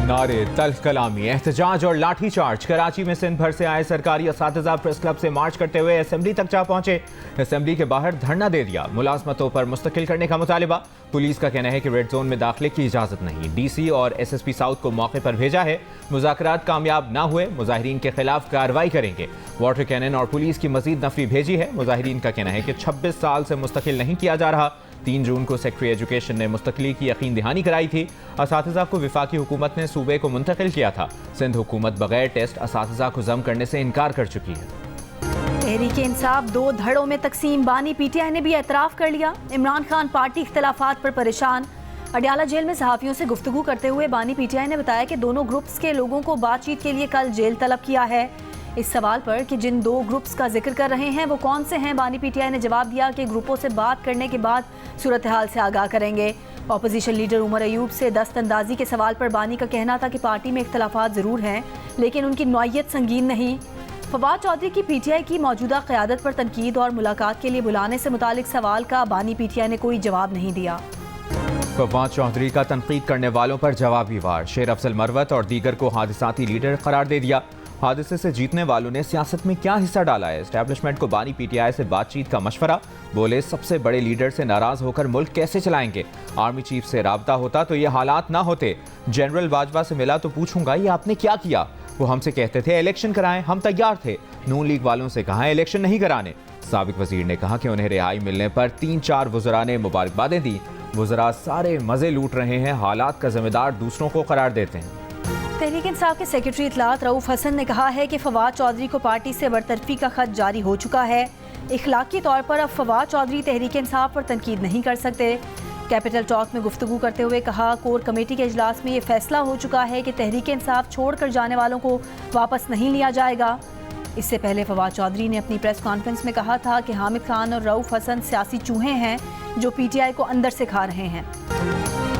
नारे, तल्ख कलामी, एहतजाज और लाठी चार्ज। कराची में सिंध भर से आए सरकारी असातिज़ा प्रेस क्लब से मार्च करते हुए असेंबली तक जा पहुंचे। असेंबली के बाहर धरना दे दिया। मुलाजमतों पर मुस्तकिल करने का मुतालिबा। पुलिस का कहना है कि रेड जोन में दाखिले की इजाजत नहीं। डीसी और SSP साउथ को मौके पर भेजा है। मुज़ाकरात कामयाब ना हुए, मुजाहिरीन के खिलाफ कार्रवाई करेंगे। वाटर कैनन और पुलिस की मजीद नफरी भेजी है। मुजाहिरीन का कहना है कि 26 साल से मुस्तकिल नहीं किया जा रहा। 3 जून को सेक्रेटरी एजुकेशन ने मुस्तकली की यकीन दहानी कराई थी। असातिज़ा को विफाकी हुकूमत ने सूबे को मुंतकिल किया था। सिंध हुकूमत बगैर टेस्ट असातिज़ा को जम करने से इनकार कर चुकी है। तहरीक इंसाफ 2 धड़ों में तकसीम। बानी PTI ने भी एतराफ़ कर लिया। इमरान खान पार्टी इख्तलाफात पर परेशान। अडियाला जेल में सहाफ़ियों से गुफ्तगू करते हुए बानी PTI ने बताया कि दोनों ग्रुप्स के लोगों को बातचीत के लिए कल जेल तलब किया है। इस सवाल पर कि जिन 2 ग्रुप्स का जिक्र कर रहे हैं वो कौन से हैं, बानी PTI ने जवाब दिया कि ग्रुपों से बात करने के बाद सूरत हाल से आगाह करेंगे। अपोजिशन लीडर उमर अयूब से दस्तंदाजी के सवाल पर बानी का कहना था कि पार्टी में इख्तलाफात ज़रूर हैं लेकिन उनकी नौयत संगीन नहीं। फवाद चौधरी की PTI की मौजूदा क़यादत पर तनकीद और मुलाकात के लिए बुलाने से मुतालिक सवाल का बानी PTI ने कोई जवाब नहीं दिया। फवाद चौधरी का तनकीद करने वालों पर जवाबी वार। शेर अफजल मरवत और दीगर को हादिसाती लीडर करार दे दिया। हादसे से जीतने वालों ने सियासत में क्या हिस्सा डाला है? एस्टैब्लिशमेंट को बानी PTI से बातचीत का मशवरा। बोले, सबसे बड़े लीडर से नाराज होकर मुल्क कैसे चलाएंगे? आर्मी चीफ से राब्ता होता तो ये हालात ना होते। जनरल बाजवा से मिला तो पूछूंगा ये आपने क्या किया? वो हमसे कहते थे इलेक्शन कराएं, हम तैयार थे। नून लीग वालों से कहा इलेक्शन नहीं कराने। साबिक वजीर ने कहा कि उन्हें रिहाई मिलने पर 3-4 वज़रा ने मुबारकबादें दी। वज़रा सारे मजे लूट रहे हैं, हालात का जिम्मेदार दूसरों को करार देते हैं। तहरीक इंसाफ के सेक्रेटरी इत्तलात रऊफ हसन ने कहा है कि फवाद चौधरी को पार्टी से बरतरफी का खत जारी हो चुका है। इखलाकी तौर पर अब फवाद चौधरी तहरीक इंसाफ पर तनकीद नहीं कर सकते। कैपिटल टॉक में गुफ्तगू करते हुए कहा, कोर कमेटी के इजलास में ये फैसला हो चुका है कि तहरीक इंसाफ छोड़कर जाने वालों को वापस नहीं लिया जाएगा। इससे पहले फवाद चौधरी ने अपनी प्रेस कॉन्फ्रेंस में कहा था कि हामिद खान और रऊफ हसन सियासी चूहे हैं जो PTI को अंदर से खा रहे हैं।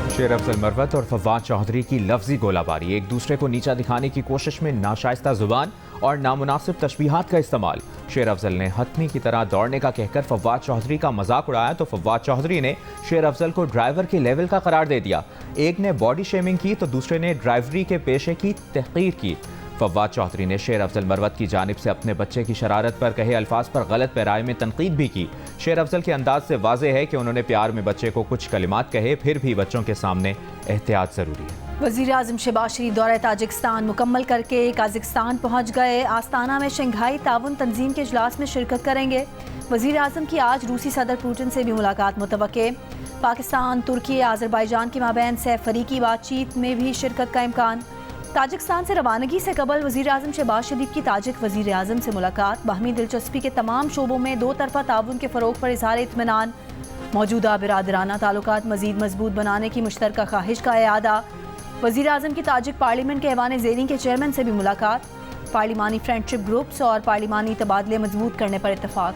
शेर अफजल मरवत और फवाद चौधरी की लफ्जी गोलाबारी। एक दूसरे को नीचा दिखाने की कोशिश में नाशाइस्ता जुबान और नामुनासिब तशबीहात का इस्तेमाल। शेर अफजल ने हथनी की तरह दौड़ने का कहकर फवाद चौधरी का मजाक उड़ाया तो फवाद चौधरी ने शेर अफजल को ड्राइवर के लेवल का करार दे दिया। एक ने बॉडी शेमिंग की तो दूसरे ने ड्राइवरी के पेशे की तहकीर की। फवाद चौधरी ने शेर अफजल मरवत की जानिब से अपने बच्चे की शरारत पर कहे अल्फाज पर गलत पैराए में तनकीद भी की। शेर अफजल के अंदाज से वाज़े है कि उन्होंने प्यार में बच्चे को कुछ कलिमात कहे, फिर भी बच्चों के सामने एहतियात ज़रूरी है। वज़ीर आज़म शहबाज शरीफ दौरा ताजिकिस्तान मुकम्मल करके काज़ाकिस्तान पहुँच गए। आस्ताना में शंघाई ताउन तंजीम के इजलास में शिरकत करेंगे। वज़ीर आज़म की आज रूसी सदर पुतिन से भी मुलाकात मुतवक्के। पाकिस्तान, तुर्की, आज़रबाईजान के माबैन सैफरीकी बातचीत में भी शिरकत का इम्कान। ताजिकिस्तान से रवानगी से कबल वज़ीर आज़म शहबाज शरीफ की ताजिक वज़ीर आज़म से मुलाकात। बाहमी दिलचस्पी के तमाम शोबों में 2 तरफ़ा ताउन के फ़रोग़ पर इज़हार इत्मीनान। मौजूदा बिरादराना ताल्लुकात मज़ीद मजबूत बनाने की मुश्तरका ख्वाहिश का इआदा। वज़ीर आज़म की ताजिक पार्लियामेंट के ऐवान ज़ेरीन के चेयरमैन से भी मुलाकात। पार्लिमानी फ्रेंडशिप ग्रुप्स और पार्लिमानी तबादले मजबूत करने पर इत्तफाक।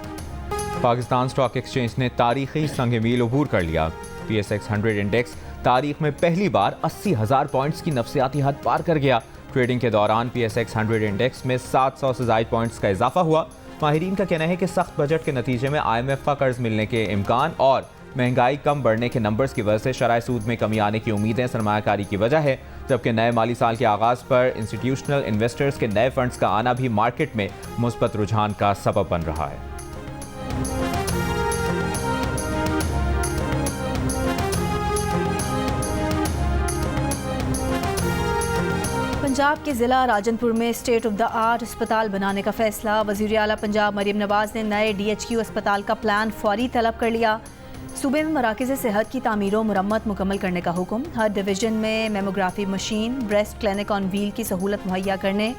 पाकिस्तान स्टॉक एक्सचेंज ने तारीखी संग मील अबूर कर लिया। PSX 100 इंडेक्स तारीख में पहली बार 80,000 पॉइंट्स की नफसियाती हद पार कर गया। ट्रेडिंग के दौरान PSX 100 इंडेक्स में 700 से ज़ायद पॉइंट्स का इजाफा हुआ। माहिरीन का कहना है कि सख्त बजट के नतीजे में IMF का कर्ज मिलने के इम्कान और महंगाई कम बढ़ने के नंबर्स की वजह से शरह सूद में कमी आने की उम्मीदें सरमायाकारी की वजह है, जबकि नए माली साल के आगाज़ पर इंस्टीट्यूशनल इन्वेस्टर्स के नए फंड्स का आना भी मार्केट में मुस्बत रुझान का सबब बन रहा है। पंजाब के ज़िला राजनपुर में स्टेट ऑफ द आर्ट अस्पताल बनाने का फैसला। वज़ीर आला पंजाब मरियम नवाज़ ने नए DHQ अस्पताल का प्लान फौरी तलब कर लिया। सूबे में मराकज़ सेहत की तामीर व मुरम्मत मुकम्मल करने का हुक्म। हर डिवीज़न में mammography machine, breast clinic on wheel की सहूलत मुहैया करने,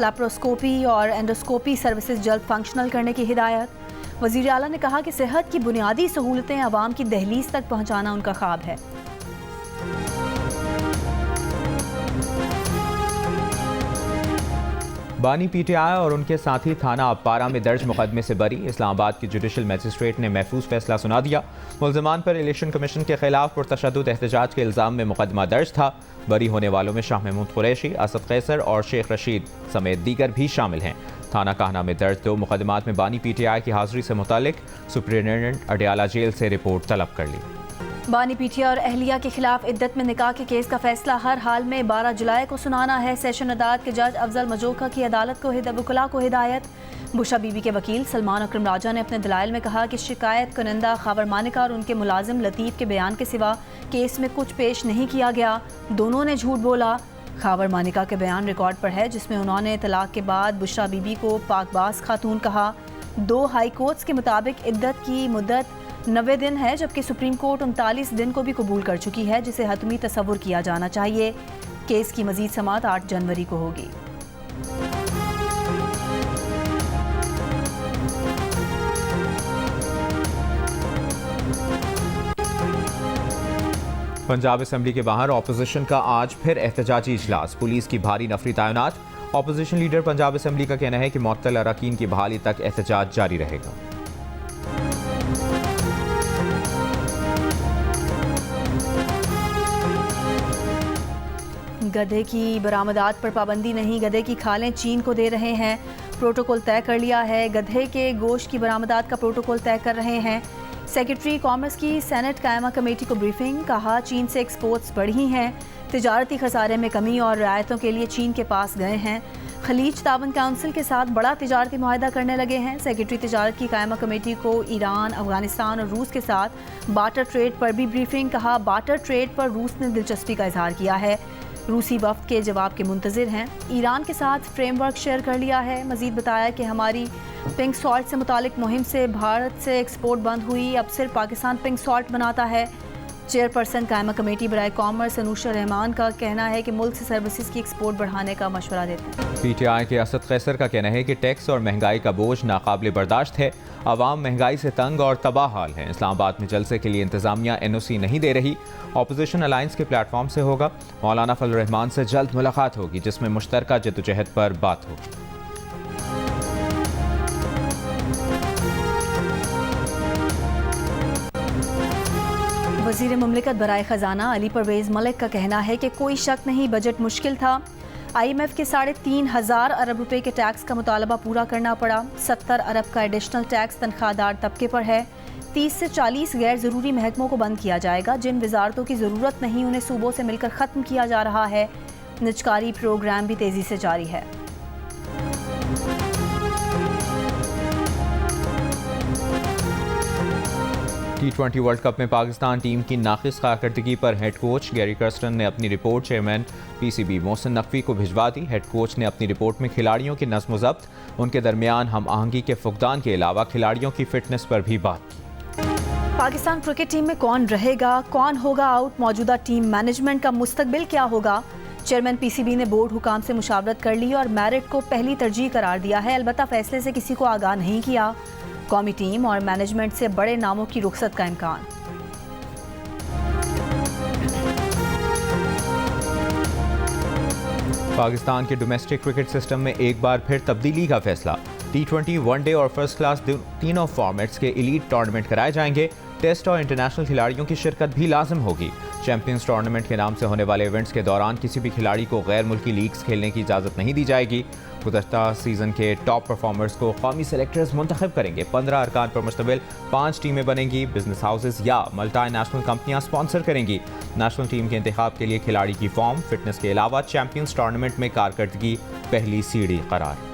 लैप्रोस्कोपी और एंडोस्कोपी सर्विसेज जल्द फंक्शनल करने की हिदायत। वज़ीर आला ने कहा कि सेहत की बुनियादी सहूलतें आवाम की दहलीज तक पहुँचाना उनका ख्वाब है। बानी PTI और उनके साथी थाना अपारा में दर्ज मुकदमे से बरी। इस्लामाबाद की जुडिशल मजिस्ट्रेट ने महफूज फैसला सुना दिया। मुल्ज़िमान पर इलेक्शन कमीशन के खिलाफ पुरतशद्दुद एहतजाज के इल्ज़ाम में मुकदमा दर्ज था। बरी होने वालों में शाह महमूद कुरैशी, असद कैसर और शेख रशीद समेत दीगर भी शामिल हैं। थाना काहना में दर्ज 2 मुकदमात में बानी PTI की हाजिरी से मुतालिक सुप्रिटेंडेंट अडियाला जेल से रिपोर्ट तलब कर ली। बानी पीठिया और अहलिया के खिलाफ इद्दत में निकाह के केस का फैसला हर हाल में 12 जुलाई को सुनाना है। सेशन अदालत के जज अफजल मजोका की अदालत को वकला को हिदायत। बुशा बीबी के वकील सलमान अकरम राजा ने अपने दलाइल में कहा कि शिकायत कुनंदा खावर मानिका और उनके मुलाजिम लतीफ़ के बयान के सिवा केस में कुछ पेश नहीं किया गया। दोनों ने झूठ बोला। खावर मानिका के बयान रिकॉर्ड पर है जिसमें उन्होंने तलाक के बाद बुशरा बीबी को पाकबाज खातून कहा। 2 हाई कोर्ट्स के मुताबिक इद्दत की मुद्दत 90 दिन है, जबकि सुप्रीम कोर्ट 39 दिन को भी कबूल कर चुकी है, जिसे हतमी तसव्वुर किया जाना चाहिए। केस की मजीद समाअत 8 जनवरी को होगी। पंजाब असेंबली के बाहर ऑपोजिशन का आज फिर एहतजाजी इजलास, पुलिस की भारी नफरी तैनात। ऑपोजिशन लीडर पंजाब असेंबली का कहना है कि मुअत्तल अरकान की बहाली तक एहतजाज जारी रहेगा। गधे की बरामदात पर पाबंदी नहीं, गधे की खालें चीन को दे रहे हैं। प्रोटोकॉल तय कर लिया है। गधे के गोश्त की बरामदात का प्रोटोकॉल तय कर रहे हैं। सेक्रेटरी कॉमर्स की सेनेट कायमा कमेटी को ब्रीफिंग, कहा चीन से एक्सपोर्ट्स बढ़ी हैं, तिजारती खसारे में कमी और रियायतों के लिए चीन के पास गए हैं। खलीज तावन काउंसिल के साथ बड़ा तिजारती मुआहदा करने लगे हैं। सेक्रेटरी तिजारत की कायमा कमेटी को ईरान, अफगानिस्तान और रूस के साथ बाटर ट्रेड पर भी ब्रीफिंग, कहा बाटर ट्रेड पर रूस ने दिलचस्पी का इजहार किया है। रूसी वफ्द के जवाब के मुंतजिर हैं। ईरान के साथ फ्रेमवर्क शेयर कर लिया है। मजीद बताया कि हमारी पिंक सॉल्ट से मुतालिक मुहिम से भारत से एक्सपोर्ट बंद हुई, अब सिर्फ पाकिस्तान पिंक सॉल्ट बनाता है। चेयरपर्सन कायमा कमेटी बराए कॉमर्स अनूशा रहमान का कहना है कि मुल्क से सर्विसेज की एक्सपोर्ट बढ़ाने का मशवरा देते हैं। पीटीआई के असद कैसर का कहना है कि टैक्स और महंगाई का बोझ नाकाबिले बर्दाश्त है। आवाम महंगाई से तंग और तबाह हाल है। इस्लामाबाद में जलसे के लिए इंतजामिया एनओसी नहीं दे रही। ऑपोजिशन अलायंस के प्लेटफॉर्म से होगा। मौलाना फजल रहमान से जल्द मुलाकात होगी जिसमें मुश्तरका जद्दोजहद पर बात होगी। वज़ीर मुमलिकत बराए ख़जाना अली परवेज़ मलिक का कहना है कि कोई शक नहीं बजट मुश्किल था। IMF के 3,500 अरब रुपए के टैक्स का मुतालबा पूरा करना पड़ा। 70 अरब का एडिशनल टैक्स तनख्वाहदार तबके पर है। 30 से 40 गैर ज़रूरी महकमों को बंद किया जाएगा। जिन वजारतों की ज़रूरत नहीं उन्हें सूबों से मिलकर ख़त्म किया जा रहा है। निजकारी प्रोग्राम भी तेज़ी से जारी है। T20 वर्ल्ड कप में पाकिस्तान टीम की नाक़िस कारकर्दगी पर हेड कोच गैरी कर्स्टन ने अपनी report chairman PCB Mohsin Naqvi को भिजवा दी। हेड कोच ने अपनी रिपोर्ट में खिलाड़ियों की नज़्म ज़ब्त, उनके दरमियान हम आहंगी के फुकदान के अलावा खिलाड़ियों की फिटनेस पर भी बात की। पाकिस्तान क्रिकेट टीम में कौन रहेगा, कौन होगा आउट, मौजूदा टीम मैनेजमेंट का मुस्तकबिल क्या होगा। चेयरमैन PCB ने बोर्ड हुकाम से मुशावरत कर ली और मेरिट को पहली तरजीह करार दिया है। अलबत्ता फैसले से किसी को आगाह नहीं किया। कौमी टीम और मैनेजमेंट से बड़े नामों की रुखसत का इम्कान। पाकिस्तान के डोमेस्टिक क्रिकेट सिस्टम में एक बार फिर तब्दीली का फैसला। T20, वनडे और फर्स्ट क्लास तीनों फॉर्मेट्स के एलीट टूर्नामेंट कराए जाएंगे। टेस्ट और इंटरनेशनल खिलाड़ियों की शिरकत भी लाजिम होगी। चैंपियंस टूर्नामेंट के नाम से होने वाले इवेंट्स के दौरान किसी भी खिलाड़ी को गैर मुल्की लीग्स खेलने की इजाज़त नहीं दी जाएगी। गुज़श्ता सीज़न के टॉप परफॉर्मर्स को कौमी सेलेक्टर्स मुंतखब करेंगे। 15 अरकान पर मुश्तमिल 5 टीमें बनेंगी। बिजनेस हाउसेज या मल्टी नेशनल कंपनियां स्पॉन्सर करेंगी। नेशनल टीम के इंतखाब के लिए खिलाड़ी की फॉर्म, फिटनेस के अलावा चैंपियंस टूर्नामेंट में कारकर्दगी पहली सीढ़ी करार।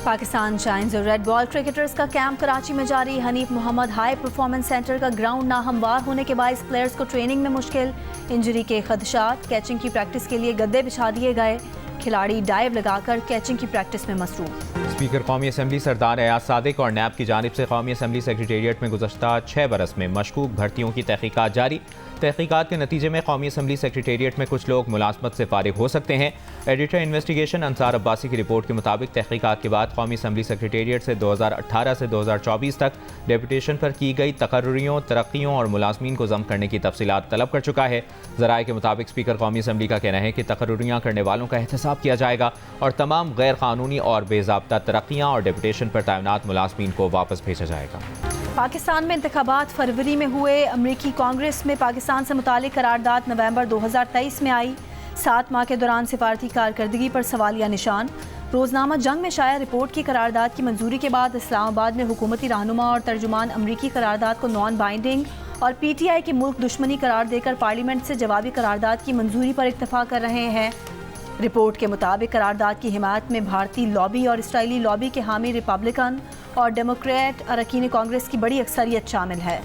पाकिस्तान शाइन्स और रेड बॉल क्रिकेटर्स का कैंप कराची में जारी। Hanif Mohammad high performance centre का ग्राउंड नाहमवार होने के बायस प्लेयर्स को ट्रेनिंग में मुश्किल, इंजरी के खदशात। कैचिंग की प्रैक्टिस के लिए गद्दे बिछा दिए गए। खिलाड़ी डाइव लगाकर कैचिंग की प्रैक्टिस में मसरूफ। स्पीकर कौमी असम्बली सरदार एयाज सादिक और नैब की जानिब से कौमी असम्बली सेक्रेटेरिएट में गुज़श्ता 6 बरस में मशकूक भर्तियों की तहकीकात जारी। तहकीकात के नतीजे में कौमी असम्बली सेक्रेटेरिएट में कुछ लोग मुलाजमत से फारिग हो सकते हैं। एडिटर इन्वेस्टिगेशन अंसार अब्बासी की रिपोर्ट के मुताबिक तहकीकात के बाद कौमी असम्बली सेक्रेटेरिएट से 2018 से 2024 तक डेपुटेशन पर की गई तकर्रुरियों, तरक्कियों और मुलाजमीन को जम करने की तफसीलात तलब कर चुका है। ज़राए के मुताबिक स्पीकर कौमी असम्बली का कहना है कि तकर्रुरियाँ करने वालों का एहतसाब किया जाएगा और तमाम गैर कानूनी और बेज़ाब्ता तरक्कियाँ और डेपुटेशन पर तैनात मुलाजमीन को वापस भेजा जाएगा। पाकिस्तान में इंतखाबात फरवरी में हुए। अमरीकी कांग्रेस में पाकिस्तान से मुतालिक करारदाद नवंबर 2023 में आई। 7 माह के दौरान सिफारती कारकर्दगी पर सवालिया निशान। रोजनामा जंग में शाया रिपोर्ट की करारदाद की मंजूरी के बाद इस्लामाबाद में हुकूमती रहनुमा और तर्जुमान अमरीकी करारदाद को नॉन बाइंडिंग और PTI की मुल्क दुश्मनी करार देकर पार्लियामेंट से जवाबी करारदाद की मंजूरी पर इत्तफाक कर रहे हैं। रिपोर्ट के मुताबिक करारदाद की हिमायत में भारतीय लॉबी और इसराइली लॉबी के हामी रिपब्लिकन और डेमोक्रेट अरकान कांग्रेस की बड़ी अक्सरियत शामिल है।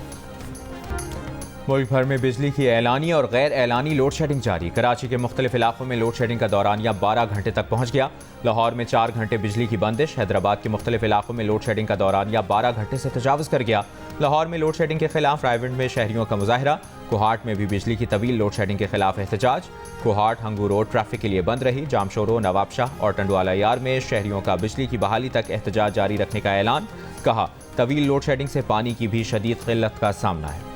मुल्क भर में बिजली की एलानी और गैर एलानी लोड शेडिंग जारी। कराची के मुख्तलिफ इलाकों में लोड शेडिंग का दौरानिया 12 घंटे तक पहुंच गया। लाहौर में 4 घंटे बिजली की बंदिश। हैदराबाद के मुख्तलिफ इलाकों में लोड शेडिंग का दौरानिया 12 घंटे से तजावज़ कर गया। लाहौर में लोड शेडिंग के खिलाफ रायविंड में शहरियों का मुजाहरा। कोहाट में भी बिजली की तवील लोड शेडिंग के खिलाफ एहतजाज। कोहाट हंगू रोड ट्रैफिक के लिए बंद रही। जामशोरो, नवाबशाह और टंडवाला यार में शहरियों का बिजली की बहाली तक एहतजाज जारी रखने का ऐलान। कहा, तवील लोड शेडिंग से पानी की भी शदीद किल्लत का सामना है।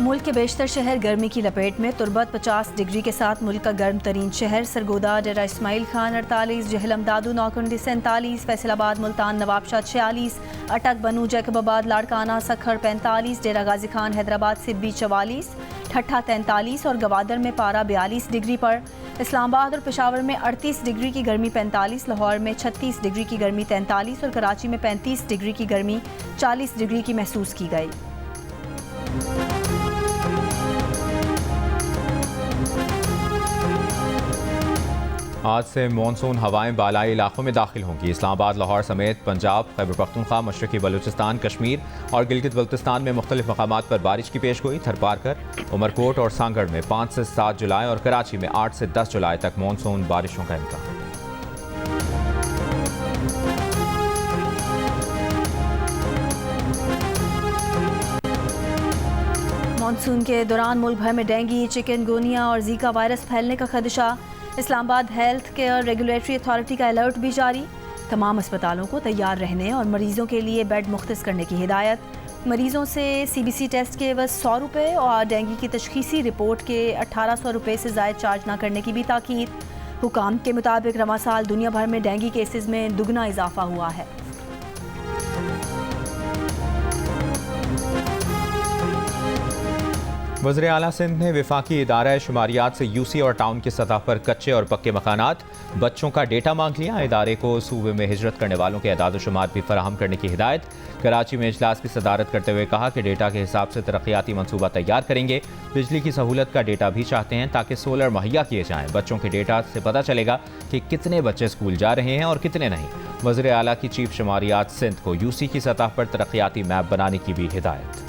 मुल्क के बेशतर शहर गर्मी की लपेट में। तुर्बत 50 डिग्री के साथ मुल्क का गर्म तरीन शहर। सरगोदा, डेरा इस्माइल खान 48, जहलम, दादू, नौकुंडी 47, फैसलाबाद, मुल्तान, नवाबशाह 46, अटक, बनू, जैकबाबाद, लाड़काना, सखर 45, डेरा गाजी खान, हैदराबाद, सिब्बी 44, ठट्ठा 43 और गवादर में पारा 42 डिग्री पर। इस्लामाबाद और पेशावर में 38 डिग्री की गर्मी 45, लाहौर में 36 डिग्री की गर्मी 43 और कराची में 35 डिग्री की गर्मी 40 डिग्री की महसूस की गई। आज से मानसून हवाएं बालाई इलाकों में दाखिल होंगी। इस्लामाबाद, लाहौर समेत पंजाब, खैबर पख्तूनख्वा, मशरकी बलूचिस्तान, कश्मीर और गिलगित बल्तिस्तान में मुख्तलिफ मकामात पर बारिश की पेशगोई। थरपारकर, उमरकोट और सांगड़ में 5 से 7 जुलाई और कराची में 8 से 10 जुलाई तक मानसून बारिशों का इम्कान। मानसून के दौरान मुल्क भर में डेंगू, चिकनगुनिया और जीका वायरस फैलने का खदशा। Islamabad health care regulatory authority का अलर्ट भी जारी। तमाम अस्पतालों को तैयार रहने और मरीजों के लिए बेड मुख्तस करने की हिदायत। मरीजों से CBC टेस्ट के एवज 100 रुपये और डेंगू की तशखीसी रिपोर्ट के 1800 रुपये से ज़ायद चार्ज न करने की भी ताकीद। हुकाम के मुताबिक रवा साल दुनिया भर में डेंगू केसेस में दुगना इजाफा हुआ है। वज़ीर आला सिंध ने वफाकी इदारा शुमारियात से UC और टाउन की सतह पर कच्चे और पक्के मकानात, बच्चों का डेटा मांग लिया। इदारे को सूबे में हिजरत करने वालों के अदाद शुमार भी फराहम करने की हिदायत। कराची में इजलास की सदारत करते हुए कहा कि डेटा के हिसाब से तरक्याती मनसूबा तैयार करेंगे। बिजली की सहूलत का डेटा भी चाहते हैं ताकि सोलर मुहैया किए जाएँ। बच्चों के डेटा से पता चलेगा कि कितने बच्चे स्कूल जा रहे हैं और कितने नहीं। वज़ीर आला की चीफ शुमारियात सिंध को UC की सतह पर तरक्याती मैप बनाने की भी हिदायत।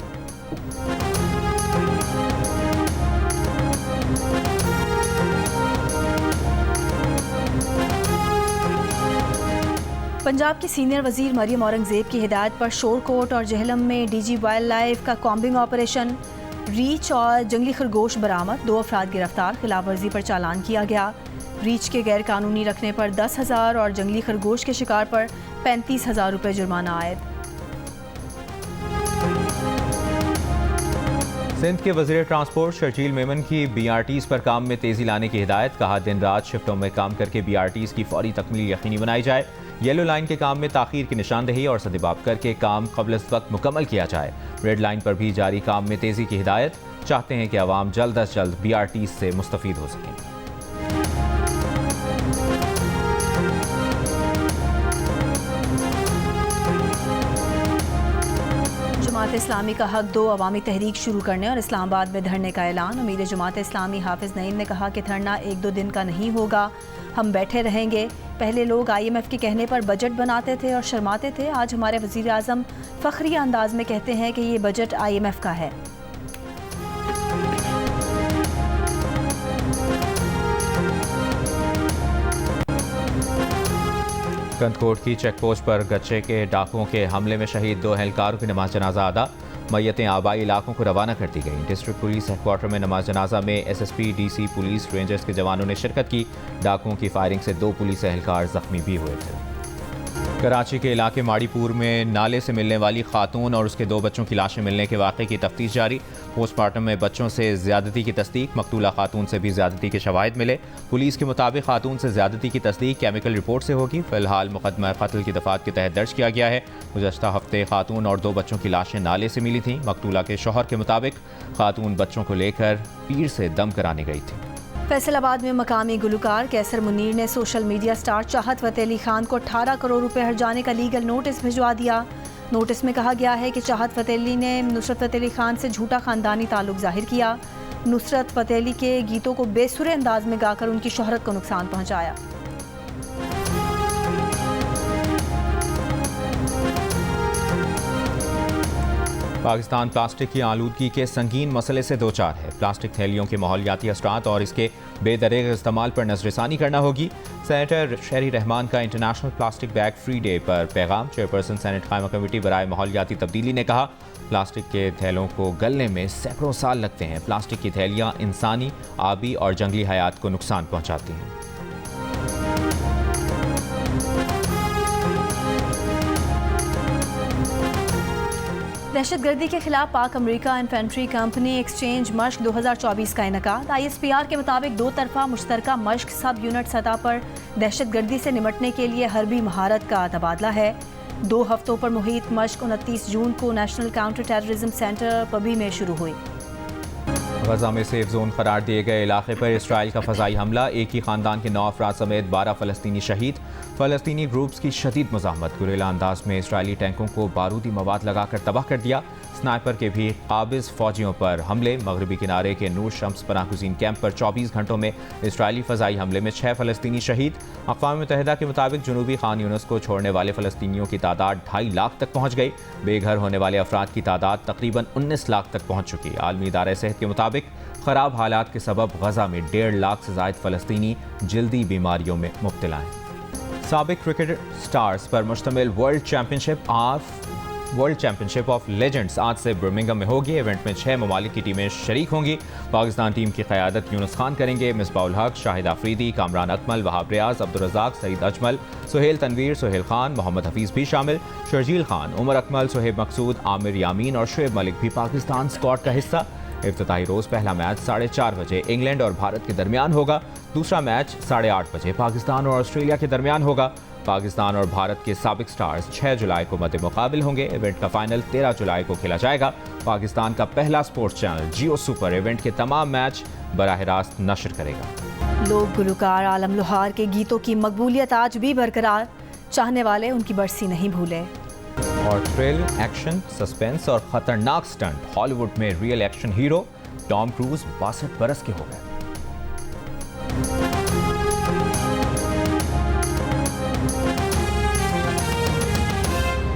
पंजाब की सीनियर वजीर मरियम औरंगजेब की हिदायत पर शोरकोट और जहलम में DG वाइल्ड लाइफ का कॉम्बिंग ऑपरेशन। रीच और जंगली खरगोश बरामद, 2 अफराद गिरफ्तार, खिलाफ वर्जी पर चालान किया गया। रीच के गैर कानूनी रखने पर 10,000 और जंगली खरगोश के शिकार पर 35,000 रुपये जुर्माना आयद। सिंध के वज़ीर ट्रांसपोर्ट शर्जील मेमन की BRTs पर काम में तेज़ी लाने की हिदायत। कहा, दिन रात शिफ्टों में काम करके BRTs की फौरी तकमील यकीनी बनाई जाए। येलो लाइन के काम में ताख़ीर की निशानदेही और सदेबाब करके काम क़ब्ल वक्त मुकम्मल किया जाए। रेड लाइन पर भी जारी काम में तेज़ी की हिदायत। चाहते हैं कि आवाम जल्द अज जल्द BRTs से मुस्तफ़ीद हो सकें। जमात इस्लामी का हक 2 अवामी तहरीक शुरू करने और इस्लामाबाद में धरने का ऐलान। अमीर जमात इस्लामी हाफिज नईम ने कहा कि धरना 1-2 दिन का नहीं होगा, हम बैठे रहेंगे। पहले लोग IMF के कहने पर बजट बनाते थे और शर्माते थे। आज हमारे वज़ीर आज़म फ़ख्री अंदाज में कहते हैं कि ये बजट IMF का है। कंदकोट की चेक पोस्ट पर गच्चे के डाकुओं के हमले में शहीद 2 एहलकारों की नमाज जनाजा अदा। मैयतें आबाई इलाकों को रवाना कर दी गई। डिस्ट्रिक्ट पुलिस हेडक्वार्टर में नमाज जनाजा में SSP, DC, पुलिस, रेंजर्स के जवानों ने शिरकत की। डाकुओं की फायरिंग से 2 पुलिस एहलकार जख्मी भी हुए थे। कराची के इलाके माड़ीपुर में नाले से मिलने वाली खातून और उसके 2 बच्चों की लाशें मिलने के वाक़े की तफ्तीश जारी। पोस्टमार्टम में बच्चों से ज़्यादती की तस्दीक, मकतूला खातून से भी ज़्यादती के शवाहिद मिले। पुलिस के मुताबिक खातून से ज़्यादती की तस्दीक केमिकल रिपोर्ट से होगी। फ़िलहाल मुकदमा कत्ल की दफ़ात के तहत दर्ज किया गया है। गुज़श्ता हफ्ते खातून और 2 बच्चों की लाशें नाले से मिली थीं। मकतूला के शौहर के मुताबिक खातून बच्चों को लेकर पीर से दम कराने गई थी। फैसलाबाद में मकामी गुलकार कैसर मुनीर ने सोशल मीडिया स्टार चाहत फ़तेह अली खान को 18 करोड़ रुपए हर्जाने का लीगल नोटिस भिजवा दिया। नोटिस में कहा गया है कि चाहत फ़तेह अली ने नुसरत फ़तेह अली खान से झूठा ख़ानदानी ताल्लुक जाहिर किया। नुसरत फ़तेह अली के गीतों को बेसुरे अंदाज में गाकर उनकी शोहरत को नुकसान पहुँचाया। पाकिस्तान प्लास्टिक की आलूदगी के संगीन मसले से दो चार है। प्लास्टिक थैलियों के माहौलियाती असरात और इसके बेदरेग इस्तेमाल पर नजरसानी करना होगी। सेनेटर शहरी रहमान का international plastic bag free day पर पैगाम। चेयरपर्सन सेनेट कायमा कमेटी बराए माहौलियाती तब्दीली ने कहा, प्लास्टिक के थैलों को गलने में सैकड़ों साल लगते हैं। प्लास्टिक की थैलियाँ इंसानी, आबी और जंगली हयात को नुकसान पहुँचाती हैं। दहशतगर्दी के खिलाफ पाक अमरीका इन्फेंट्री कंपनी एक्सचेंज मश्क 2024 का इनेकाद। ISPR के मुताबिक दो तरफा मुश्तरका मश्क सब यूनिट सतह पर दहशतगर्दी से निपटने के लिए हरबी महारत का तबादला है। 2 हफ्तों पर मुहित मश्क 29 जून को नेशनल काउंटर टेररिज्म सेंटर पबी में शुरू हुई। गजा में सेफ जोन करार दिए गए इलाके पर इसराइल का फजाई हमला। एक ही खानदान के 9 अफराद समेत 12 फलस्तीनी शहीद। फलस्तीनी ग्रुप्स की शदीद मज़ाहमत। गुरेला अंदाज में इसराइली टैंकों को बारूदी मवाद लगाकर तबाह कर दिया। स्नाइपर के भी काबिज फौजियों पर हमले। मगरबी किनारे के नूर शम्स पनाह गुज़ीन कैंप पर 24 घंटों में इसराइली फ़जाई हमले में 6 फलस्तीनी शहीद। अक़वाम मुत्तहिदा के मुताबिक जनूबी खान यूनिस को छोड़ने वाले फ़लस्तीनियों की तादाद 2.5 लाख तक पहुँच गई। बेघर होने वाले अफराद की तादाद तकरीबन 19 लाख तक पहुँच चुकी। आलमी इदारे सेहत के मुताबिक ख़राब हालात के सबब गजा में 1.5 लाख से ज़ायद फ़लस्तीनी जल्दी बीमारियों में मुब्तला हैं। साबिक क्रिकेट स्टार्स पर मुश्तमिल वर्ल्ड चैम्पियनशिप ऑफ लेजेंड्स आज से बर्मिंघम में होगी। इवेंट में 6 ममालिक की टीमें शरीक होंगी। पाकिस्तान टीम की क़यादत यूनुस खान करेंगे। मिसबाउल हक, शाहिद आफरीदी, कामरान अकमल, वहाब रियाज, अब्दुल रज़ाक, सईद अजमल, सुहेल तनवीर, सुहेल खान, मोहम्मद हफीज़ भी शामिल। शर्जील खान, उमर अकमल, सुहेब मकसूद, आमिर यामीन और शुएब मलिक भी पाकिस्तान स्क्वाड का हिस्सा। इफ्तिताही रोज़ पहला मैच 8:30 बजे इंग्लैंड और भारत के दरमियान होगा। दूसरा मैच 8:30 बजे पाकिस्तान और ऑस्ट्रेलिया के दरमियान होगा। पाकिस्तान और भारत के साबिक स्टार्स 6 जुलाई को मद्दे मुकाबिल होंगे। इवेंट का फाइनल 13 जुलाई को खेला जाएगा। पाकिस्तान का पहला स्पोर्ट्स चैनल जियो सुपर इवेंट के तमाम मैच बराह रास्त नशर करेगा। लोक गुलकार आलम लोहार के गीतों की मकबूलियत आज भी बरकरार। चाहने वाले उनकी बरसी नहीं भूले। और थ्रिल, एक्शन, सस्पेंस और खतरनाक स्टंट। हॉलीवुड में real action hero Tom cruise 62 बरस के हो गए।